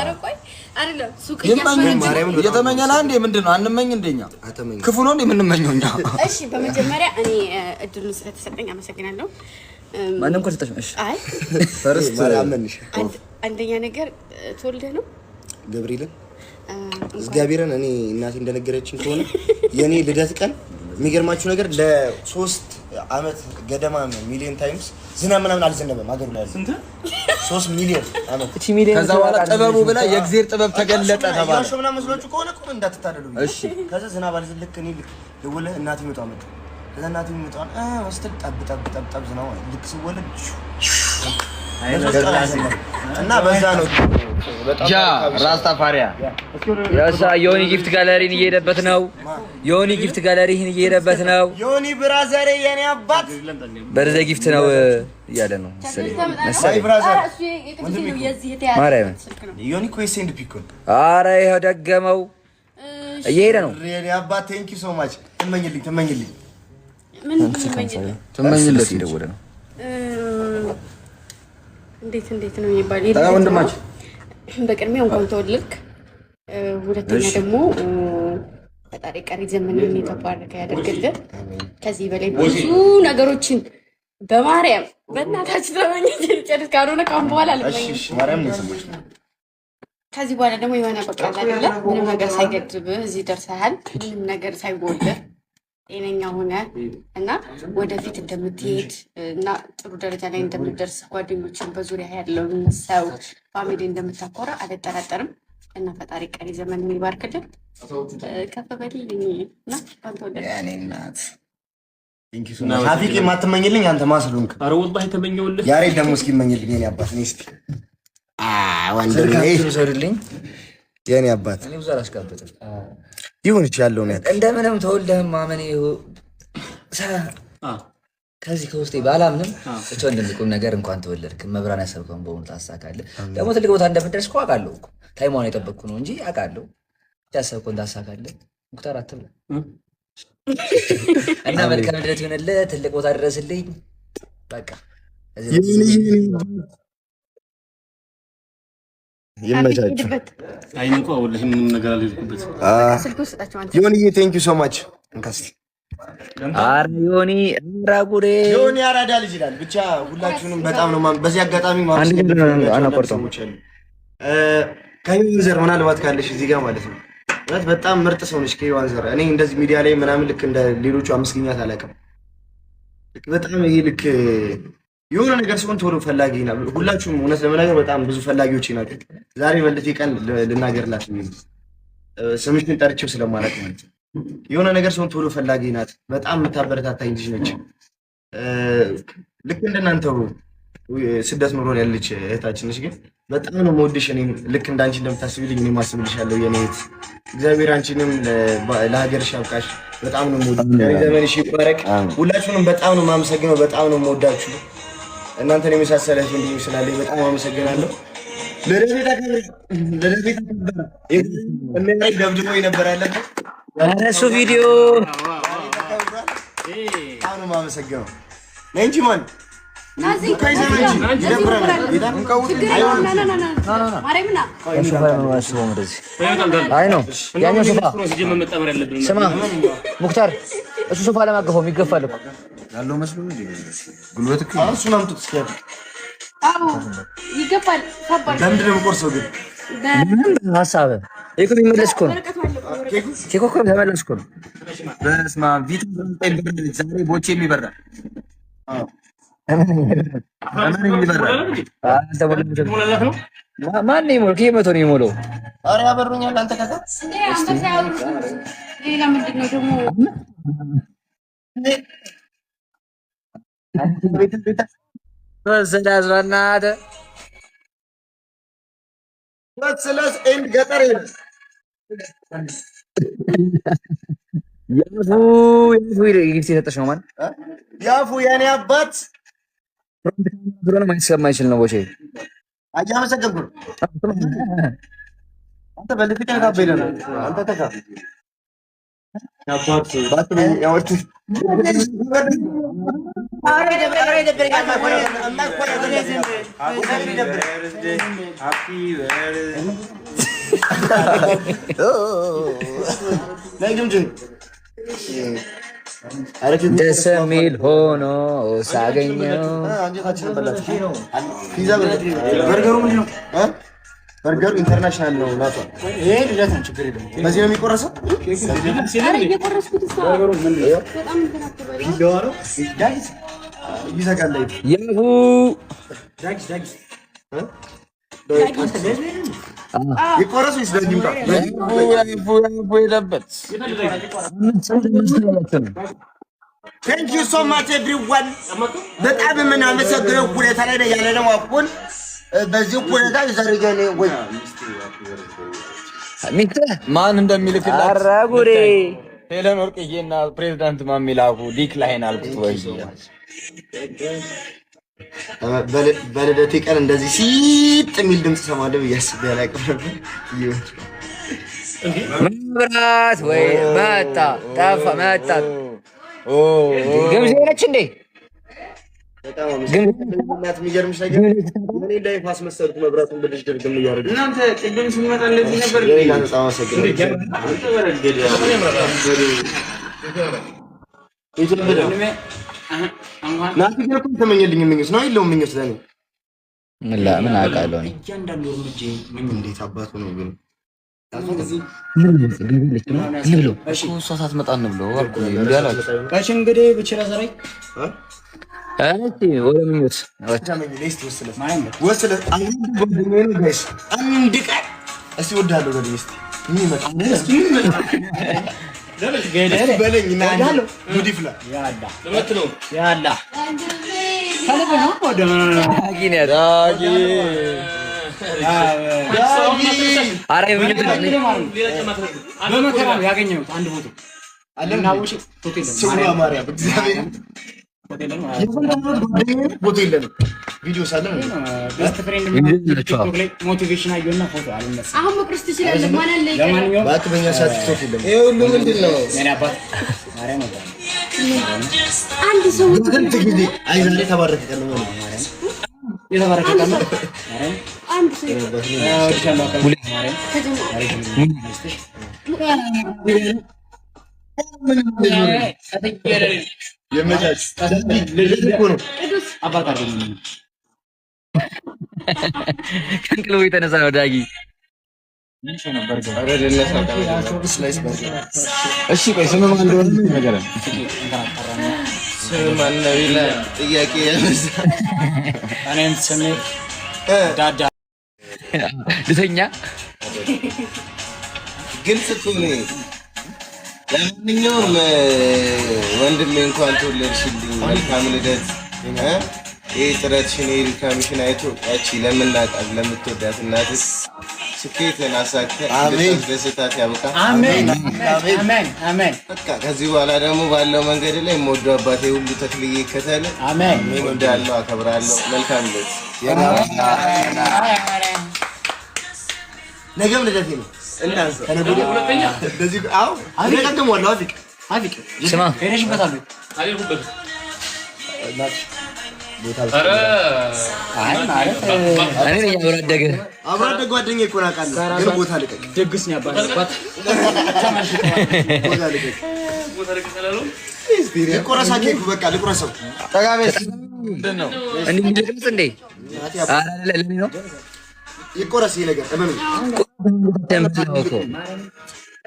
አረቆይ አይደለም ሱቅ እየተመኘና እንዴ ምንድነው አንመኝ እንደኛ ክፉ ነው እንዴ ምንመኘውኛ? እሺ በመጀመሪያ እኔ እድሉን ስለተሰጠኝ አመሰግናለሁ። ማንንም ኮንተሽ እሺ አይ ፈርስት ማራመንሽ አንደኛ ነገር ተወልደህ ነው ገብርኤልን እግዚአብሔርን እኔ እናቴ እንደነገረችኝ ከሆነ የኔ ልደት ቀን የሚገርማችሁ ነገር ለ3 አመት ገደማ ሚሊዮን ታይምስ ዝናብ ምናምን አልዘነበም ሀገሩ ላይ ስንት 3 ሚሊዮን አመት እቺ ሚሊዮን ከዛ በኋላ ጥበቡ ብላ የእግዚአብሔር ጥበብ ተገለጠ ተባለ። ያው ምናምን መስሎች ከሆነ እኮ እንዳትታደሉ። እሺ ከዛ ዝናብ አልዘለክ እኔ ልክ ደውለ እናቴ መጣው መጣ ከዛ እናቴ መጣው ወስተል ጠብ ዝናብ ልክ ሲወለድ እና በዛ ነው ጃ ራስታፋሪያ ያሳ ዮኒ ጊፍት ጋለሪን እየሄደበት ነው። ዮኒ ጊፍት ጋለሪን እየሄደበት ነው። ዮኒ ብራዘር የኔ አባት በርዘ ጊፍት ነው እያለ ነው መሰለኝ ብራዘር ወንድም የዚህ ተያዘ ማርያም ዮኒ ኮ ሴንድ ፒኮን አረ ይሄ ደገመው እየሄደ ነው። የኔ አባት ቴንክ ዩ ሶ ማች ተመኝልኝ ምን ትመኝለት ይደውለ ነው እንዴት ነው የሚባለው? ወንድማችን በቅድሚያ እንኳን ተወለድክ። ሁለተኛ ደግሞ ፈጣሪ ቀሪ ዘመንን የተባረከ ያደርግልህ። ከዚህ በላይ ብዙ ነገሮችን በማርያም በእናታችን ተመኝልኝ። ካልሆነ ካሁን በኋላ አልመኝም። እሺ ማርያም ነው ሰዎች ከዚህ በኋላ ደግሞ የሆነ በቃ አይደለ ምንም ነገር ሳይገድብህ እዚህ ደርሰሃል። ምንም ነገር ሳይጎልህ ጤነኛ ሆነ እና ወደፊት እንደምትሄድ እና ጥሩ ደረጃ ላይ እንደምትደርስ ጓደኞችን በዙሪያ ያለውን ሰው ፋሚሊ እንደምታኮራ አልጠራጠርም። እና ፈጣሪ ቀሪ ዘመን ይባርክልን። ከፍ በልልኝ እና ባንተወደ ያኔ እናት ሻፊቅ የማትመኝልኝ አንተ ማስሉንክ ኧረ ወላሂ ተመኘውልህ። ያሬ ደግሞ እስኪመኝልኝ የኔ አባት ነው። እስቲ ወንድሜ ሰድልኝ የኔ አባት እኔ ብዙ አላስቀበጥም ይሁን ይችላል ነው እንደምንም ተወልደህም ማመን ከዚህ ከውስጤ ባላምንም እቻ እንደምቁም ነገር እንኳን ተወለድክ መብራን ያሰብከውን በእውነት ታሳካለህ። ደግሞ ትልቅ ቦታ እንደምትደርስ እኮ አውቃለሁ እኮ ታይሟን የጠበቅኩ ነው እንጂ አውቃለሁ ያሰብከውን ታሳካለህ። ሙክታር አትብላ እና መልካም ልደት ይሆንልህ። ትልቅ ቦታ ድረስልኝ። በቃ ይመቻችሁ። አይን እንኳን ወላሂ ምንም ነገር አልልኩበት። ዮኒ ቴንክ ዩ ሶ ማች እንካስቲ አረ ዮኒ ራጉሬ ዮኒ አራዳ ልጅ ይላል። ብቻ ሁላችሁንም በጣም ነው በዚህ አጋጣሚ ከዩዘር ምናልባት ካለሽ እዚህ ጋር ማለት ነው ማለት በጣም ምርጥ ሰው ነሽ ከዩዘር። እኔ እንደዚህ ሚዲያ ላይ ምናምን ልክ እንደ ሌሎቹ አመስግኛት አላውቅም። በጣም ይሄ ልክ የሆነ ነገር ሲሆን ቶሎ ፈላጊ ነው። ሁላችሁም እውነት ለመናገር በጣም ብዙ ፈላጊዎች ናቸው። ዛሬ በልቴ ቀን ልናገርላት ነው ስምሽን ጠርቼው ስለማላውቅ ማለት ነው። የሆነ ነገር ሲሆን ቶሎ ፈላጊ ናት። በጣም የምታበረታታኝ ልጅ ነች። ልክ እንደናንተው ስደት ኑሮ ያለች እህታችን ነች። ግን በጣም ነው የምወድሽ። እኔ ልክ እንዳንቺ እንደምታስቢልኝ እኔ ማስብልሻለሁ የኔ እህት። እግዚአብሔር አንቺንም ለሀገርሽ ያብቃሽ። በጣም ነው የምወድሽ። ዘመንሽ ይባረክ። ሁላችሁንም በጣም ነው የማመሰግነው። በጣም ነው የምወዳችሁ። እናንተን የመሳሰለ ልጅ ስላለኝ በጣም አመሰግናለሁ። ለደቤት አከብረ እኔ ደብድቦ ነበር ያለበት እሱ ቪዲዮ በጣም ነው የማመሰግነው። ነንጂ ማን ሙክታር እሱ ሶፋ ለማገፋው የሚገፋል እኮ ያለው መስሎ ጉልበት እኮ እሱን አምጡት እስኪ ይገባል። ለምንድን ነው የምቆርሰው ግን ሀሳብ እኮ የሚመለስ እኮ ነው። ኬኮ እኮ ተመለስ እኮ ነው። በስመ አብ ቪቱ ዛሬ ቦቼ የሚበራ ማን ነው የሚሞላው? ከየመቶ ነው የሚሞላው? ኧረ ያበሩኛል። አንተ ከዛ ሌላ ምንድን ነው ደግሞ ስለዝናናተ ስለስ ኤንድ ገጠር ያፉ ጊፍት የሰጠሽ ነው ማለት ያፉ የኔ አባት ብሎን ማይስ ስለማይችል ነው። ቦቼ አያመሰግንኩ አንተ በልፊት ተካበለ ነው አንተ ተካ ደስ የሚል ሆኖ ሳገኘው በርገሩ ኢንተርናሽናል ነው። ናቷ ይሄ ልደት ነው። ችግር የለም። በዚህ ነው የሚቆረሰው። Thank you so much everyone. በጣም የምናመሰግነው ሁኔታ ላይ ያለ ነው። አሁን በዚህ ሁኔታ ይዘርገኔ ወይ ማን እንደሚልክላት አራጉሬ ሄለን ወርቅዬና ፕሬዝዳንት ማሚላኩ ዲክላይን አልኩት ወይ በልደቴ ቀን እንደዚህ ሲጥ የሚል ድምጽ ሰማለሁ ብዬ አስቤ አላውቅም ነበር። መብራት ወይ መጣ ጠፋ መጣ ግምዜ ነች እንዴ? ግምናት የሚገርምሽ ነገር እኔ ላይፍ አስመሰልኩ። መብራቱን ብልሽ ድርግም እያደረገ እናንተ ቅድም ስንመጣ እንደዚህ ነበር። ናቲ ግን እኮ ተመኘልኝ ምኞት ነው የለውም ምኞት ለኔ ምን አውቃለሁ እኔ እያንዳንዱ እርምጃ እንዴት አባቱ ነው ግን እሷ ሳትመጣ እንብለው አልኩኝ እንዴ አላችሁ። እሺ እንግዲህ ብቻ ዘራይ ወደ ምኞት ወስለ አንድ ቀን እስኪ ወዳለሁ በለኝ እስኪ ምን በለኝ እና ጉድ ይፍላ ያላ ያገኘሁት አንድ ፎቶ አለና ወሽ ፎቶ የለም ማርያም እግዚአብሔር ፎቶ የለም ቪዲዮ ሳለን ቤስት ፍሬንድ ቲክቶክ ላይ ሞቲቬሽን አየውና ፎቶ አልነሳ አሁን መቅረስ ትችላለህ ማለት ላይ ለማንኛውም ባክበኛ ሳት ቲክቶክ የለም። ይሄ ሁሉ ምንድነው? የኔ አባት ማርያም ነው አንድ ሰው እንት ጊዜ አይዛኔ ተባረከ ቀን ነው ማርያም የተባረከ ቀን ነው ማርያም አንድ ሰው ወርሻለሁ ማርያም የመቻች ልጅ እኮ ነው አባት አይደለም። ከእንቅልፉ የተነሳ ነው ዳጊ። እሺ ቆይ ስም ማን እንደሆነ ነገር ስም ማን ነው ይላል ጥያቄ ያነሳ እኔም ስሜ ዳዳ ልተኛ ግልጽ እኮ ነው። ለማንኛውም ወንድሜ እንኳን ተወለድሽልኝ፣ መልካም ልደት። ይህ ጥረትሽን የድካምሽን አይቶ ያቺ ለምናቃት ለምትወዳት እናትሽ ስኬትን አሳክተህ ደስታት ያብቃ። አሜን አሜን አሜን። በቃ ከዚህ በኋላ ደግሞ ባለው መንገድ ላይ የምወደው አባቴ ሁሉ ተክልዬ ይከተል። አሜን። እወዳለሁ፣ አከብራለሁ። መልካም ልደት። ነገም ልደቴ ነው። አብሮ አደግ ጓደኛዬ እኮ አውቃለሁ፣ ግን ቦታ ልቀቅ። ደግስ ነው ያባረባት ቦታ ልቀቅ። ልቆረሳ ኬኩ በቃ ልቆረሰው። ጠጋቤስ ምንድን ነው እንዴ? ልቅምስ እንዴ? አረ ለኔ ነው ይቆረስ ይሄ ነገር እመኑ።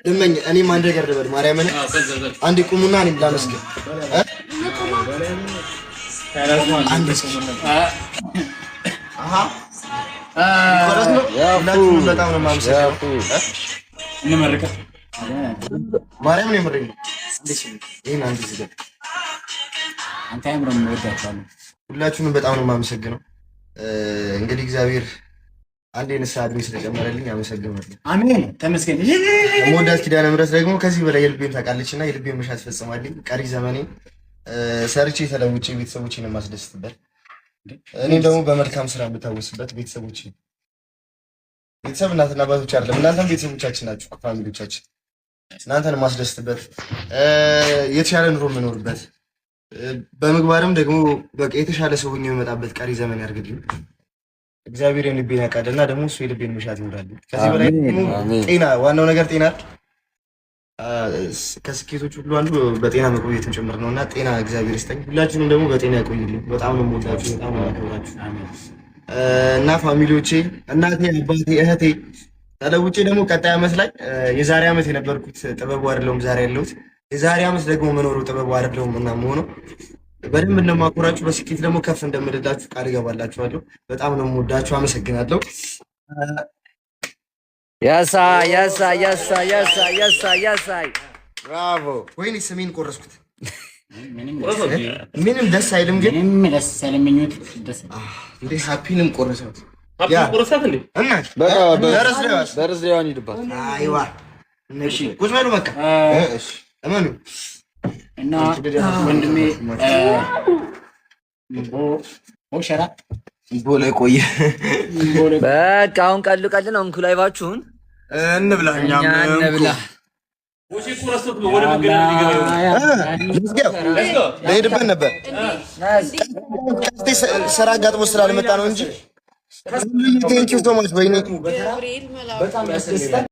እመኝ እኔም አንድ ነገር ልበል ማርያምን አንድ ቁሙና እኔም ላመስግን። አንድ በጣም ነው የማመሰግነው። እንመርቀት ማርያምን የምረኝ ይሄን አንድ ዝገብ አንተ ያምረም ወዳችኋለሁ። ሁላችሁንም በጣም ነው የማመሰግነው። እንግዲህ እግዚአብሔር አንዴ ንስሐ እድሜ ስለጨመረልኝ አመሰግናለሁ። አሜን ተመስገን። ሞዳት ኪዳነ ምሕረት ደግሞ ከዚህ በላይ የልቤን ታውቃለችና የልቤን መሻት ፈጽማልኝ። ቀሪ ዘመኔን ሰርቼ ተለውጬ ቤተሰቦቼን የማስደስትበት እኔም ደግሞ በመልካም ስራ የምታወስበት ቤተሰቦቼ ቤተሰብ እናትና አባቶች አይደለም እናንተም ቤተሰቦቻችን ናችሁ፣ ፋሚሊዎቻችን እናንተን ማስደስትበት የተሻለ ኑሮ የምኖርበት በምግባርም ደግሞ በቃ የተሻለ ሰው ሆኜ የመጣበት ቀሪ ዘመን ያድርግልኝ። እግዚአብሔር የልቤን ያውቃልና ደግሞ እሱ የልቤን መሻት ይወዳል። ከዚህ በላይ ጤና፣ ዋናው ነገር ጤና። ከስኬቶች ሁሉ አንዱ በጤና መቆየትን ጭምር ነው እና ጤና እግዚአብሔር ይስጠኝ። ሁላችንም ደግሞ በጤና ያቆይልኝ። በጣም ነው የምወዳችሁ፣ በጣም ነው የማከብራችሁ እና ፋሚሊዎቼ፣ እናቴ፣ አባቴ፣ እህቴ ተለውጬ ደግሞ ቀጣይ ዓመት ላይ የዛሬ ዓመት የነበርኩት ጥበቡ አይደለሁም ዛሬ ያለሁት። የዛሬ ዓመት ደግሞ መኖሩ ጥበቡ አይደለሁም እና መሆነው በደንብ እንደማኮራችሁ በስኬት ደግሞ ከፍ እንደምልላችሁ ቃል እገባላችኋለሁ። በጣም ነው የምወዳችሁ። አመሰግናለሁ። ያሳይ ብራቮ። ወይኔ ስሜን ቆረስኩት። ምንም ደስ አይልም ግን እንዴ ሃፒንም ቆረሰት እና በርዝዴዋን ሂድባት። አይዋ እሺ ቁጭ በሉ በቃ እሺ እመኑ እና ወንድሜ ሸራ ቦሌ ቆየ። በቃ አሁን ቀሉ ነው። እንኩ ላይቫችሁን እንብላ፣ እኛም እንብላ። ልሄድበት ነበር ስራ አጋጥሞ ስላልመጣ ነው እንጂ ቴንኪው ሶ ማች። ወይኔ